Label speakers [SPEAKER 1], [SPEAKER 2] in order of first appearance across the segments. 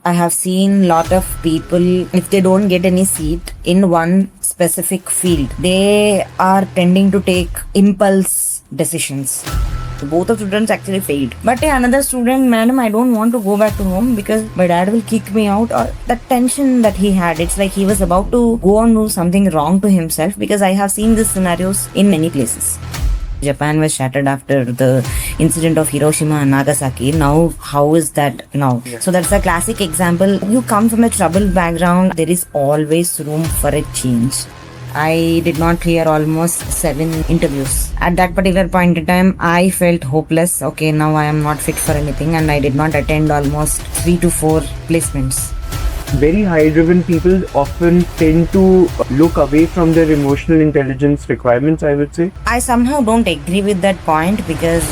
[SPEAKER 1] I have seen lot of people, if they don't get any seat in one specific field, they are tending to take impulse decisions. Both of students actually failed. But another student, madam, I don't want to go back to home because my dad will kick me out. Or the tension that he had, it's like he was about to go and do something wrong to himself, because I have seen these scenarios in many places. Japan was shattered after the incident of Hiroshima and Nagasaki. Now, how is that now? Yeah. So that's a classic example. You come from a troubled background, there is always room for a change. I did not clear almost 7 interviews. At that particular point in time, I felt hopeless. Okay, now I am not fit for anything, and I did not attend almost 3 to 4 placements.
[SPEAKER 2] Very high-driven people often tend to look away from their emotional intelligence requirements, I would say.
[SPEAKER 1] I somehow don't agree with that point, because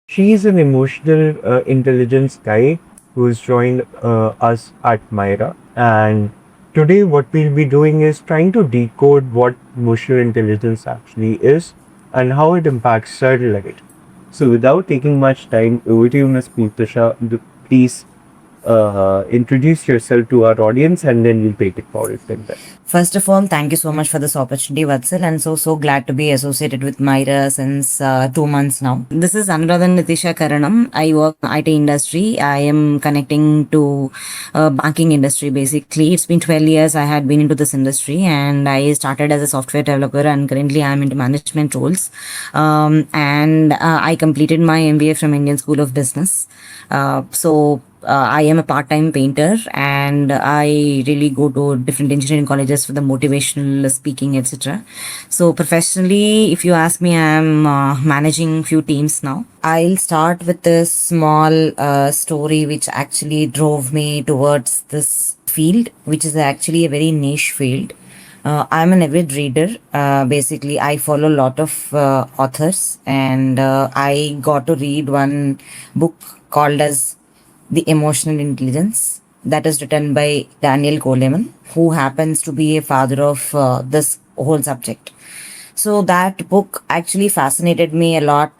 [SPEAKER 2] She is an emotional intelligence guy who's joined us at Myra, and today what we'll be doing is trying to decode what emotional intelligence actually is and how it impacts our life. So without taking much time, over to you, Ms. Natisha. Please introduce yourself to our audience, and then we'll take it forward from there.
[SPEAKER 1] First of all, thank you so much for this opportunity, Vatsal, and so glad to be associated with Myra since 2 months now. This is Natisha Karanam. I work in IT industry. I am connecting to banking industry basically. It's been 12 years I had been into this industry, and I started as a software developer, and currently I am into management roles. And I completed my MBA from Indian School of Business. I am a part-time painter, and I really go to different engineering colleges for the motivational speaking, etc. So professionally, if you ask me, I am managing few teams now. I'll start with a small story which actually drove me towards this field, which is actually a very niche field. I'm an avid reader. Basically, I follow a lot of authors, and I got to read one book called as The Emotional Intelligence, that is written by Daniel Goleman, who happens to be a father of this whole subject. So that book actually fascinated me a lot,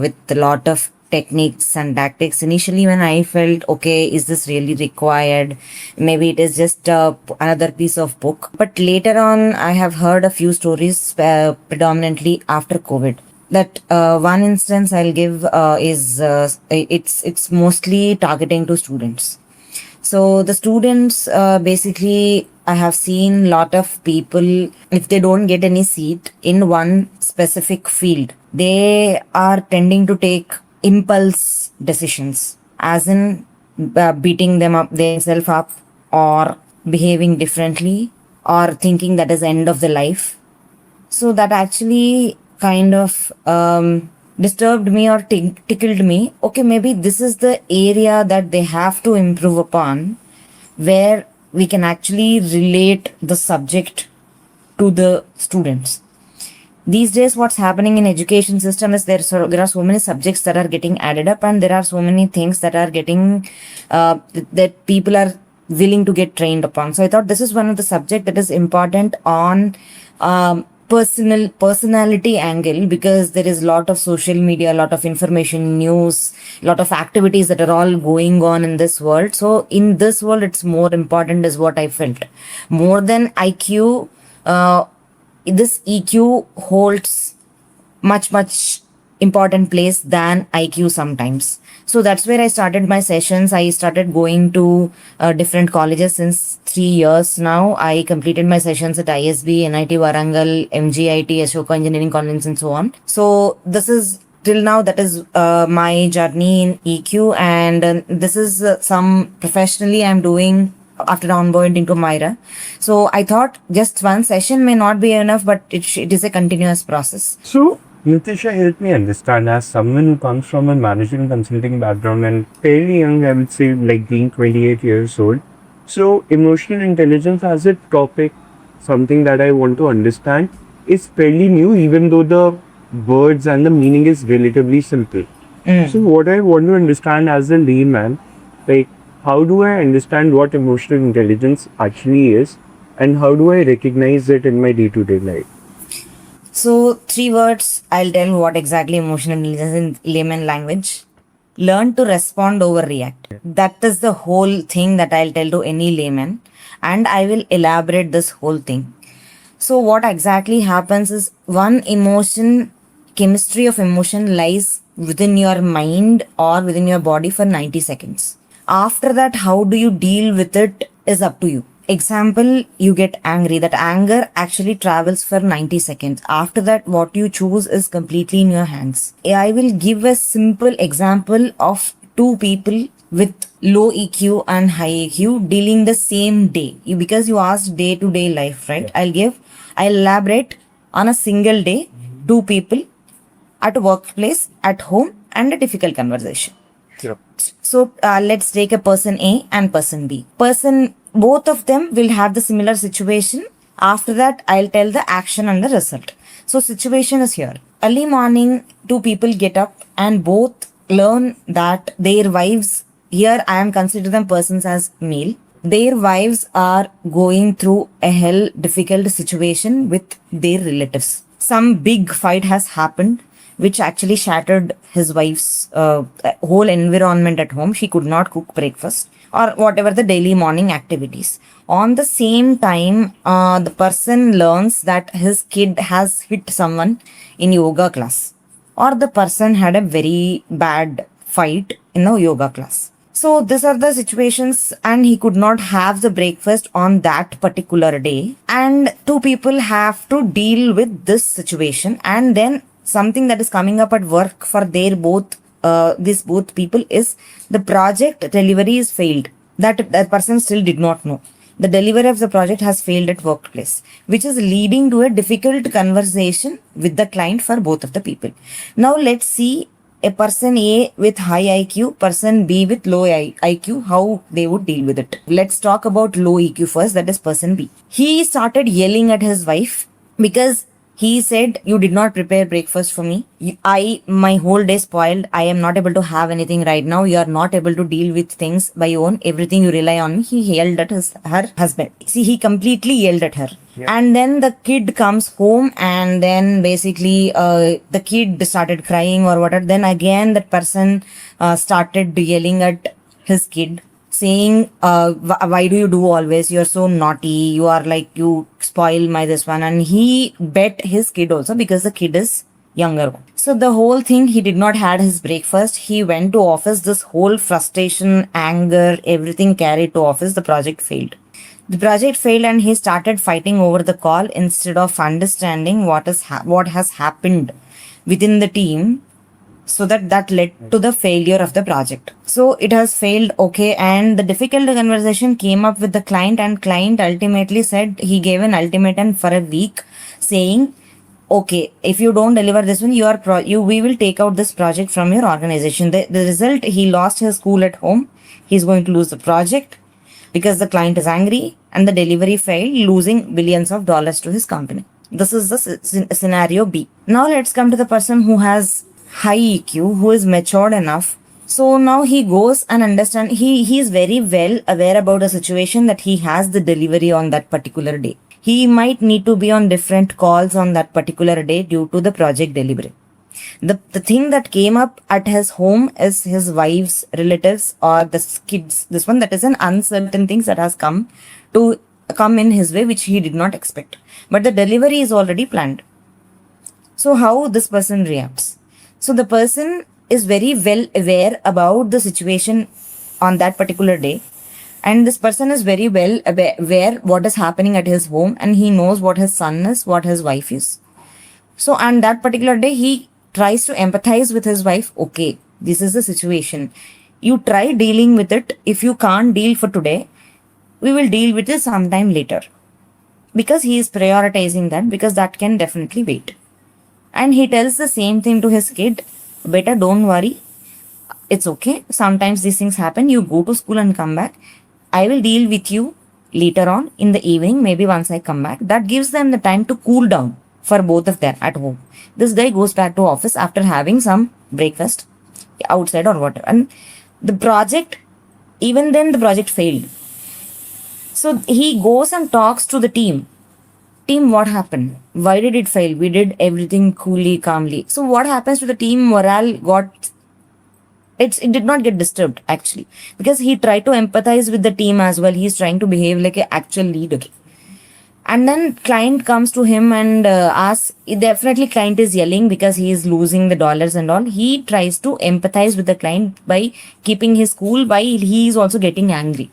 [SPEAKER 1] with a lot of techniques and tactics. Initially, when I felt, okay, is this really required? Maybe it is just another piece of book. But later on, I have heard a few stories, predominantly after COVID. That one instance I'll give is it's mostly targeting to students. So the students, basically, I have seen lot of people, if they don't get any seat in one specific field, they are tending to take impulse decisions, as in beating themselves up, or behaving differently, or thinking that is the end of the life. So that actually kind of disturbed me, or tickled me. Okay, maybe this is the area that they have to improve upon, where we can actually relate the subject to the students. These days, what's happening in education system is there are so many subjects that are getting added up, and there are so many things that are getting that people are willing to get trained upon. So I thought this is one of the subject that is important on personality angle, because there is a lot of social media, a lot of information, news, a lot of activities that are all going on in this world. So in this world, it's more important, is what I felt. More than IQ, this EQ holds much important place than IQ sometimes. So that's where I started my sessions. I started going to different colleges since 3 years now. I completed my sessions at ISB, NIT Warangal, MGIT, Ashoka Engineering College, and so on. So this is till now, that is my journey in EQ, and this is some professionally I'm doing after onboarding to Myra. So I thought just one session may not be enough, but it is a continuous process.
[SPEAKER 2] So, Natisha, help me understand, as someone who comes from a management consulting background and fairly young, I would say, like being 28 years old. So, emotional intelligence as a topic, something that I want to understand, is fairly new, even though the words and the meaning is relatively simple. So, what I want to understand as a layman, like, how do I understand what emotional intelligence actually is, and how do I recognize it in my day-to-day life?
[SPEAKER 1] So, 3 words, I'll tell what exactly emotional intelligence in layman language. Learn to respond over react. That is the whole thing that I'll tell to any layman, and I will elaborate this whole thing. So, what exactly happens is one emotion, chemistry of emotion lies within your mind or within your body for 90 seconds. After that, how do you deal with it is up to you. Example, you get angry. That anger actually travels for 90 seconds. After that, what you choose is completely in your hands. I will give a simple example of two people with low EQ and high EQ dealing the same day. Because you asked day to day life, right? I'll elaborate on a single day, two people at workplace, at home, and a difficult conversation.
[SPEAKER 2] Sure.
[SPEAKER 1] So let's take a person A and person B. Both of them will have the similar situation. After that, I'll tell the action and the result. So situation is here. Early morning, two people get up and both learn that their wives, here I am considering them persons as male, their wives are going through a hell difficult situation with their relatives. Some big fight has happened which actually shattered his wife's whole environment at home. She could not cook breakfast or whatever the daily morning activities. On the same time, the person learns that his kid has hit someone in yoga class, or the person had a very bad fight in the yoga class. So these are the situations, and he could not have the breakfast on that particular day. And two people have to deal with this situation, and then something that is coming up at work for their both these both people is the project delivery is failed. That person still did not know. The delivery of the project has failed at workplace, which is leading to a difficult conversation with the client for both of the people. Now let's see a person A with high IQ, person B with low IQ, how they would deal with it. Let's talk about low EQ first, that is person B. He started yelling at his wife because he said, "You did not prepare breakfast for me. My whole day spoiled. I am not able to have anything right now. You are not able to deal with things by your own. Everything you rely on me." He yelled at her husband. See, he completely yelled at her. Yeah. And then the kid comes home, and then basically the kid started crying or whatever. Then again, that person started yelling at his kid, saying, why do you do always? You're so naughty. You are like, you spoil my this one. And he bet his kid also because the kid is younger. So the whole thing, he did not had his breakfast. He went to office. This whole frustration, anger, everything carried to office. The project failed. The project failed, and he started fighting over the call instead of understanding what has happened within the team. So that led to the failure of the project. So it has failed, okay, and the difficult conversation came up with the client, and client ultimately said, he gave an ultimatum for a week saying, okay, if you don't deliver this one, we will take out this project from your organization. The result, he lost his cool at home. He's going to lose the project because the client is angry, and the delivery failed, losing billions of dollars to his company. This is the scenario B. Now let's come to the person who has high EQ, who is matured enough. So now he goes and understand, he is very well aware about the situation that he has the delivery on that particular day. He might need to be on different calls on that particular day due to the project delivery. The thing that came up at his home is his wife's relatives or the kids. This one, that is an uncertain things that has come in his way, which he did not expect. But the delivery is already planned. So how this person reacts? So the person is very well aware about the situation on that particular day. And this person is very well aware what is happening at his home, and he knows what his son is, what his wife is. So on that particular day, he tries to empathize with his wife. Okay, this is the situation. You try dealing with it. If you can't deal for today, we will deal with it sometime later. Because he is prioritizing that, because that can definitely wait. And he tells the same thing to his kid. Beta, don't worry. It's okay. Sometimes these things happen. You go to school and come back. I will deal with you later on in the evening, maybe once I come back. That gives them the time to cool down for both of them at home. This guy goes back to office after having some breakfast outside or whatever. And the project, even then the project failed. So he goes and talks to the team. Team, what happened? Why did it fail? We did everything coolly, calmly. So what happens to the team morale got it did not get disturbed actually, because he tried to empathize with the team as well. He's trying to behave like an actual leader. And then client comes to him and asks, definitely client is yelling because he is losing the dollars and all. He tries to empathize with the client by keeping his cool while he is also getting angry.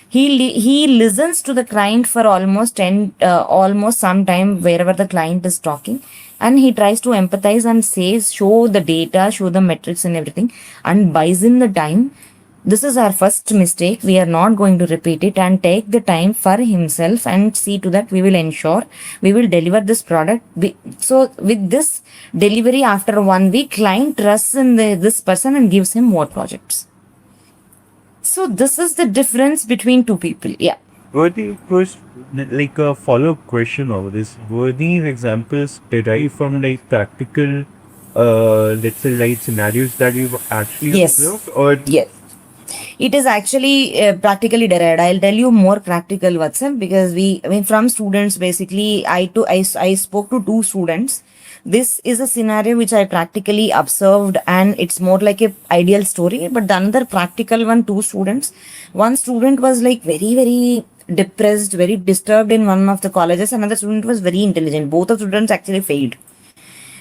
[SPEAKER 1] He listens to the client for almost 10 almost some time wherever the client is talking, and he tries to empathize and says, show the data, show the metrics and everything, and buys in the time. This is our first mistake, we are not going to repeat it, and take the time for himself and see to that we will ensure we will deliver this product. So with this delivery after 1 week, client trusts in this person and gives him more projects. So this is the difference between two people. Yeah.
[SPEAKER 2] Were the first, like a follow-up question over this, were these examples derived from like practical, let's say like scenarios that you've actually
[SPEAKER 1] Yes.
[SPEAKER 2] observed, or
[SPEAKER 1] Yes. It is actually practically derived. I'll tell you more practical, Vatsal, because from students basically, I spoke to two students. This is a scenario which I practically observed, and it's more like a ideal story. But the another practical one, two students. One student was like very depressed, very disturbed in one of the colleges. Another student was very intelligent. Both of students actually failed.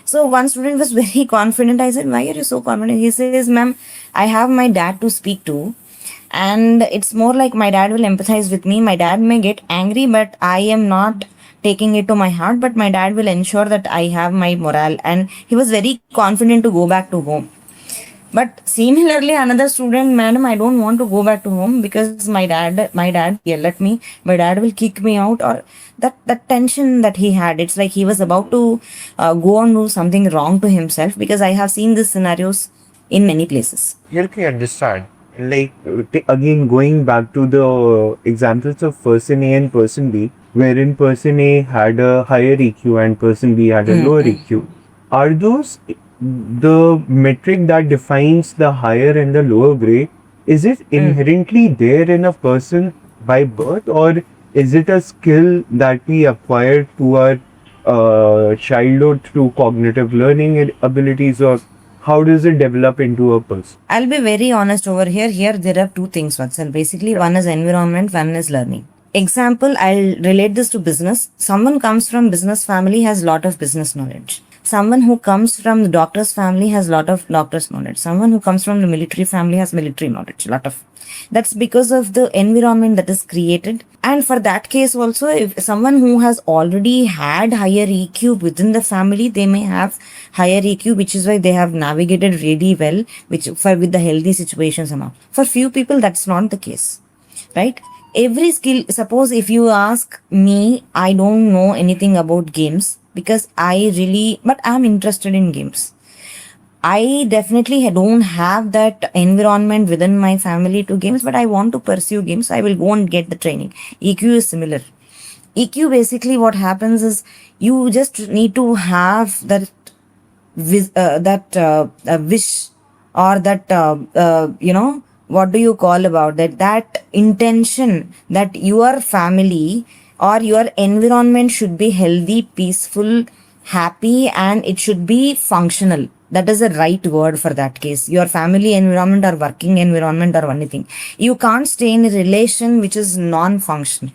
[SPEAKER 1] So one student was very confident. I said, why are you so confident? He says, ma'am, I have my dad to speak to. And it's more like my dad will empathize with me. My dad may get angry, but I am not taking it to my heart. But my dad will ensure that I have my morale. And he was very confident to go back to home. But similarly, another student, madam, I don't want to go back to home because my dad yelled at me. My dad will kick me out, or that tension that he had. It's like he was about to go and do something wrong to himself, because I have seen these scenarios in many places.
[SPEAKER 2] you can understand. Like again, going back to the examples of person A and person B, wherein person A had a higher EQ and person B had a lower EQ. Are those the metric that defines the higher and the lower grade? Is it inherently there in a person by birth, or is it a skill that we acquire to our childhood through cognitive learning abilities, or how does it develop into a person?
[SPEAKER 1] I'll be very honest over here. Here there are two things, Vatsal. Basically, one is environment, one is learning. Example, I'll relate this to business. Someone comes from business family has lot of business knowledge. Someone who comes from the doctor's family has lot of doctor's knowledge. Someone who comes from the military family has military knowledge. Lot of. That's because of the environment that is created. And for that case also, if someone who has already had higher EQ within the family, they may have higher EQ, which is why they have navigated really well, with the healthy situations and all. For few people, that's not the case, right? Every skill, suppose if you ask me, I don't know anything about games because but I'm interested in games. I definitely don't have that environment within my family to games, but I want to pursue games. I will go and get the training. EQ is similar. EQ basically what happens is you just need to have that wish or that what do you call about that intention that your family or your environment should be healthy, peaceful, happy, and it should be functional. That is the right word for that case. Your family environment or working environment or anything. You can't stay in a relation which is non-functional.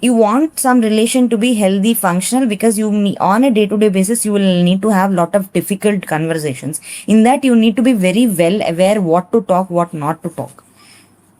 [SPEAKER 1] You want some relation to be healthy, functional, because on a day-to-day basis you will need to have lot of difficult conversations. In that you need to be very well aware what to talk, what not to talk.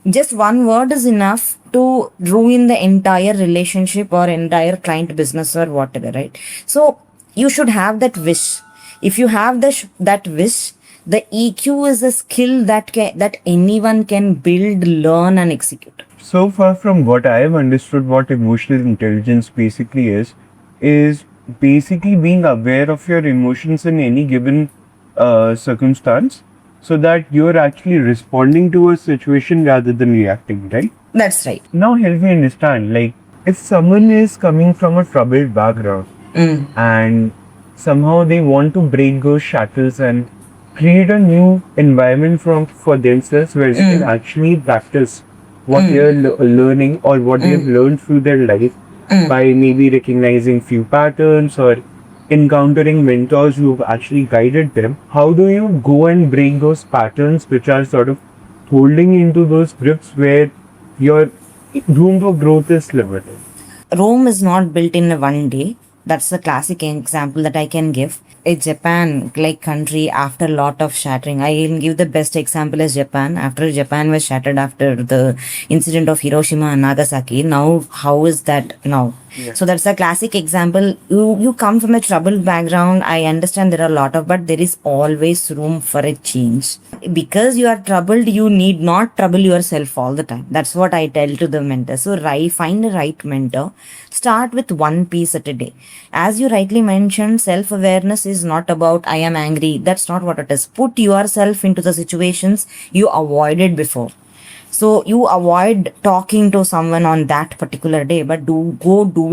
[SPEAKER 1] Just one word is enough to ruin the entire relationship or entire client business or whatever, right? So you should have that wish. If you have that wish, the EQ is a skill that anyone can build, learn, and execute.
[SPEAKER 2] So far from what I have understood, what emotional intelligence basically is basically being aware of your emotions in any given circumstance, so that you're actually responding to a situation rather than reacting, right?
[SPEAKER 1] That's right.
[SPEAKER 2] Now help me understand, like if someone is coming from a troubled background and somehow they want to break those shackles and create a new environment for themselves where they can actually practice what they are learning or what they have learned through their life by maybe recognizing few patterns or encountering mentors who've actually guided them. How do you go and break those patterns which are sort of holding into those grips where your room for growth is limited?
[SPEAKER 1] Rome is not built in a one day. That's the classic example that I can give. A Japan like country after a lot of shattering. I can give the best example as Japan. After Japan was shattered after the incident of Hiroshima and Nagasaki. Now how is that now?
[SPEAKER 2] Yeah.
[SPEAKER 1] So that's a classic example. You come from a troubled background. I understand there are a lot of, but there is always room for a change. Because you are troubled, you need not trouble yourself all the time. That's what I tell to the mentor. So find a right mentor. Start with one piece at a day. As you rightly mentioned, self-awareness is not about I am angry. That's not what it is. Put yourself into the situations you avoided before. So you avoid talking to someone on that particular day, but do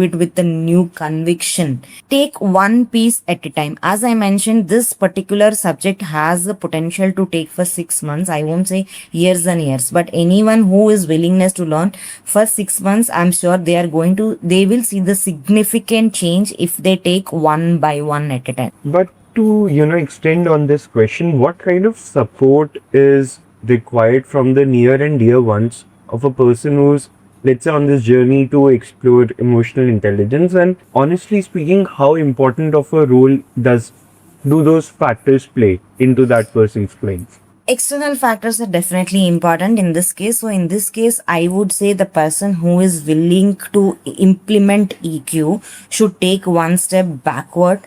[SPEAKER 1] it with a new conviction. Take one piece at a time. As I mentioned, this particular subject has the potential to take for 6 months. I won't say years and years, but anyone who is willingness to learn for 6 months, I'm sure they will see the significant change if they take one by one at a time.
[SPEAKER 2] But to extend on this question, what kind of support is required from the near and dear ones of a person who's, let's say, on this journey to explore emotional intelligence? And honestly speaking, how important of a role do those factors play into that person's life?
[SPEAKER 1] External factors are definitely important in this case. So in this case, I would say the person who is willing to implement EQ should take one step backward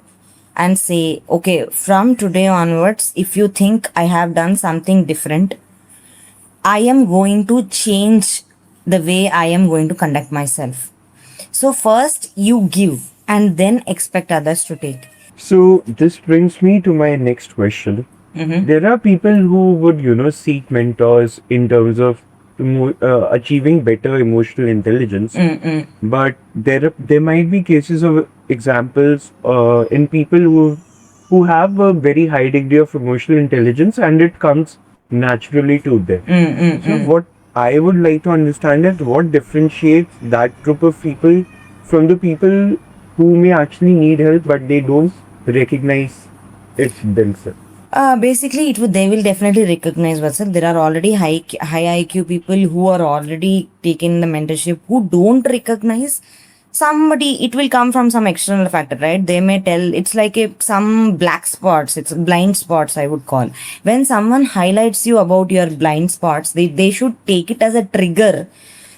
[SPEAKER 1] and say, okay, from today onwards, if you think I have done something different, I am going to change the way I am going to conduct myself. So first you give and then expect others to take.
[SPEAKER 2] So this brings me to my next question. There are people who would, seek mentors in terms of achieving better emotional intelligence, but there might be cases of examples in people who have a very high degree of emotional intelligence and it comes naturally to them. So what I would like to understand is what differentiates that group of people from the people who may actually need help but they don't recognize it themselves.
[SPEAKER 1] Basically, they will definitely recognize what's up. There are already high IQ people who are already taking the mentorship who don't recognize somebody. It will come from some external factor, right? They may tell it's like some black spots. It's blind spots, I would call. When someone highlights you about your blind spots, they should take it as a trigger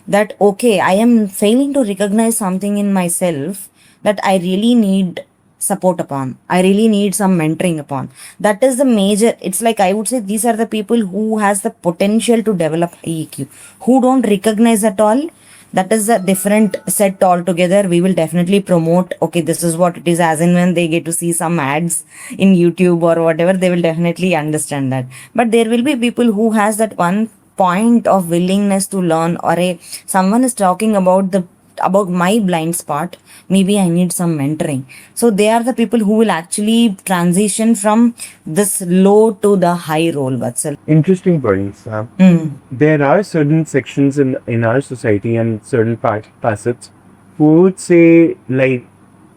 [SPEAKER 1] that okay, I am failing to recognize something in myself that I really need support upon. I really need some mentoring upon. That is the major. It's like I would say these are the people who has the potential to develop EQ, who don't recognize at all. That is a different set altogether. We will definitely promote, okay, this is what it is, as in when they get to see some ads in YouTube or whatever, they will definitely understand that. But there will be people who has that one point of willingness to learn, or someone is talking about my blind spot, maybe I need some mentoring. So they are the people who will actually transition from this low to the high role, Vatsal.
[SPEAKER 2] Interesting point, Sam. There are certain sections in our society and certain facets who would say, like,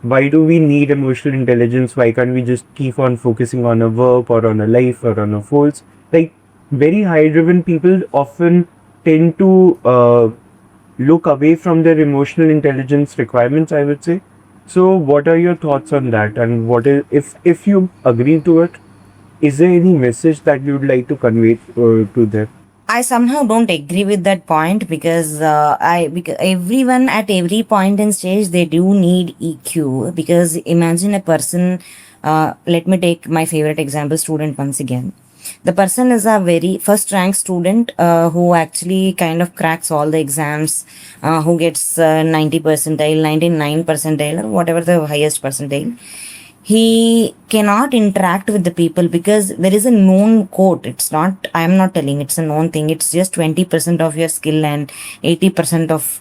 [SPEAKER 2] why do we need emotional intelligence? Why can't we just keep on focusing on a work or on a life or on a goals? Like, very high driven people often tend to look away from their emotional intelligence requirements, I would say. So what are your thoughts on that, and what is, if you agree to it, is there any message that you would like to convey to them?
[SPEAKER 1] I somehow don't agree with that point because because everyone at every point in stage they do need EQ. Because imagine a person. Let me take my favorite example, student once again. The person is a very first rank student who actually kind of cracks all the exams, who gets 90 percentile, 99 percentile, or whatever the highest percentile. He cannot interact with the people because there is a known quote. It's not, I am not telling, it's a known thing. It's just 20% of your skill and 80% of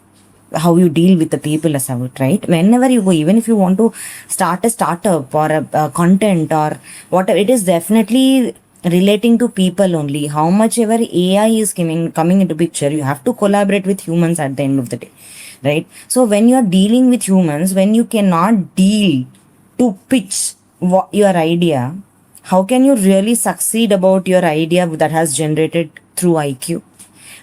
[SPEAKER 1] how you deal with the people as well, right? Whenever you go, even if you want to start a startup or a content or whatever, it is definitely relating to people only. How much ever AI is coming into picture, you have to collaborate with humans at the end of the day, right? So when you are dealing with humans, when you cannot deal to pitch your idea, how can you really succeed about your idea that has generated through IQ?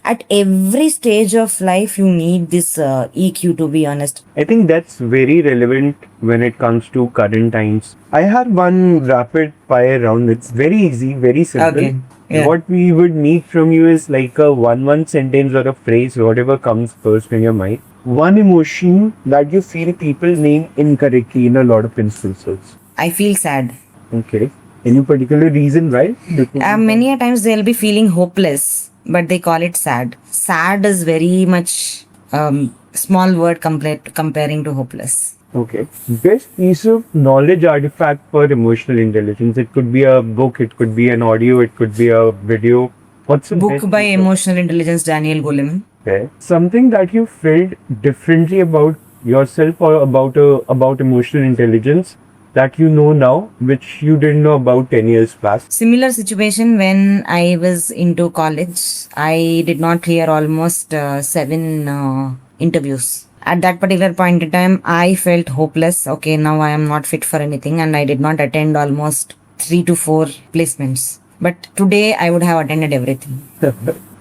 [SPEAKER 1] At every stage of life, you need this EQ, to be honest.
[SPEAKER 2] I think that's very relevant when it comes to current times. I have one rapid fire round. It's very easy, very simple.
[SPEAKER 1] Okay. Yeah.
[SPEAKER 2] What we would need from you is like a one sentence or a phrase, whatever comes first in your mind. One emotion that you feel people name incorrectly in a lot of instances.
[SPEAKER 1] I feel sad.
[SPEAKER 2] Okay. Any particular reason why?
[SPEAKER 1] Many a times they'll be feeling hopeless, but they call it sad. Sad is very much small word comparing to hopeless.
[SPEAKER 2] Okay. Best piece of knowledge artifact for emotional intelligence. It could be a book, it could be an audio, it could be a video. What's the
[SPEAKER 1] Book
[SPEAKER 2] best
[SPEAKER 1] by
[SPEAKER 2] piece of-
[SPEAKER 1] emotional intelligence Daniel Goleman.
[SPEAKER 2] Okay. Something that you felt differently about yourself or about emotional intelligence that you know now, which you didn't know about 10 years back.
[SPEAKER 1] Similar situation when I was into college. I did not clear almost 7 interviews. At that particular point in time, I felt hopeless. Okay, now I am not fit for anything, and I did not attend almost 3 to 4 placements. But today, I would have attended everything.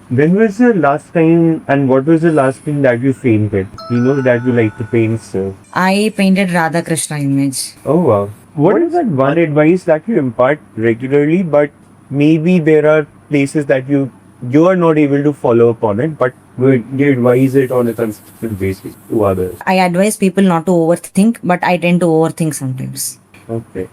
[SPEAKER 2] When was the last time and what was the last thing that you painted? You know that you like to paint, so.
[SPEAKER 1] I painted Radha Krishna image.
[SPEAKER 2] Oh wow. What is that one advice that you impart regularly, but maybe there are places that you are not able to follow upon it, but you advise it on a consistent basis to others?
[SPEAKER 1] I advise people not to overthink, but I tend to overthink sometimes.
[SPEAKER 2] Okay.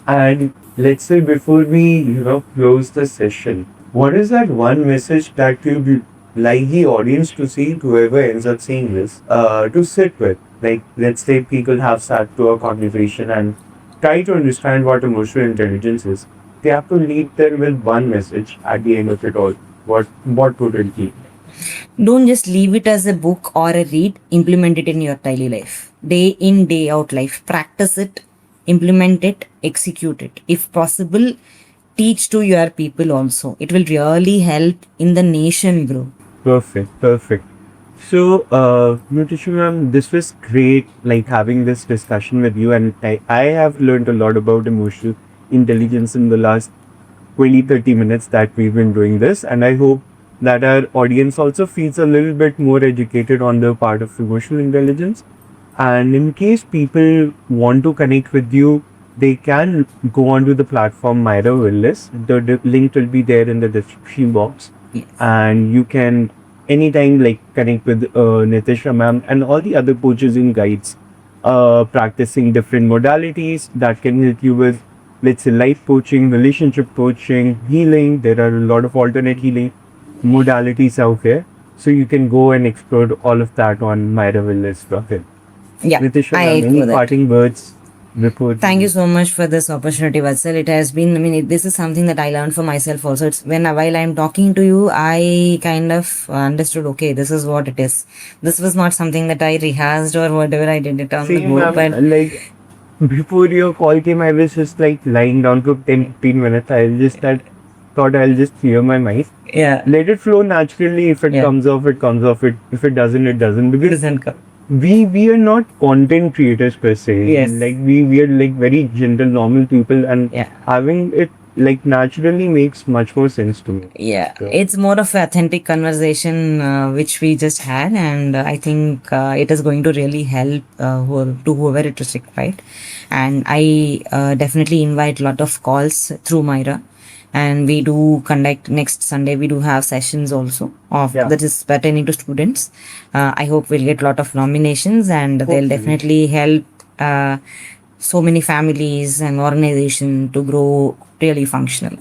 [SPEAKER 2] And let's say before we close the session, what is that one message that you'd like the audience to see, whoever ends up seeing this, to sit with? Like, let's say people have sat to a conversation and try to understand what emotional intelligence is. They have to leave there with one message at the end of it all. What would it be?
[SPEAKER 1] Don't just leave it as a book or a read, implement it in your daily life. Day in, day out life. Practice it, implement it, execute it. If possible, teach to your people also. It will really help in the nation grow.
[SPEAKER 2] Perfect. So, Natisha ma'am, this was great, like having this discussion with you, and I have learned a lot about emotional intelligence in the last 20-30 minutes that we've been doing this, and I hope that our audience also feels a little bit more educated on the part of emotional intelligence. And in case people want to connect with you, they can go onto the platform Myra Wellness. The link will be there in the description box.
[SPEAKER 1] Yes.
[SPEAKER 2] And you can anytime connect with Natisha ma'am and all the other coaches and guides practicing different modalities that can help you with, let's say, life coaching, relationship coaching, healing. There are a lot of alternate healing modalities out there. So you can go and explore all of that on myrawellness.in.
[SPEAKER 1] Yeah,
[SPEAKER 2] Natisha
[SPEAKER 1] I
[SPEAKER 2] ma'am,
[SPEAKER 1] echo
[SPEAKER 2] any
[SPEAKER 1] that.
[SPEAKER 2] parting words before?
[SPEAKER 1] Thank you so much for this opportunity, Vatsal. It has been, this is something that I learned for myself also. It's while I'm talking to you, I kind of understood, okay, this is what it is. This was not something that I rehearsed or whatever I did it on the
[SPEAKER 2] Same,
[SPEAKER 1] go. But
[SPEAKER 2] like before your call came, I was just like lying down for 10-15 minutes. Thought I'll just clear my mind.
[SPEAKER 1] yeah,
[SPEAKER 2] Let it flow naturally. If it comes off, it comes off. If it doesn't, it doesn't.
[SPEAKER 1] it
[SPEAKER 2] Because
[SPEAKER 1] doesn't come.
[SPEAKER 2] we are not content creators per se.
[SPEAKER 1] Yes.
[SPEAKER 2] Like we are like very gentle, normal people, and
[SPEAKER 1] Yeah.
[SPEAKER 2] having it like naturally makes much more sense to me.
[SPEAKER 1] Yeah,
[SPEAKER 2] So-
[SPEAKER 1] it's more of an authentic conversation which we just had, and I think it is going to really help to whoever it is required. And I definitely invite a lot of calls through Myra, and we do conduct next Sunday. We do have sessions also of
[SPEAKER 2] Yeah.
[SPEAKER 1] that is pertaining to students. I hope we'll get a lot of nominations, and they'll
[SPEAKER 2] Hopefully.
[SPEAKER 1] definitely help so many families and organization to grow really functional.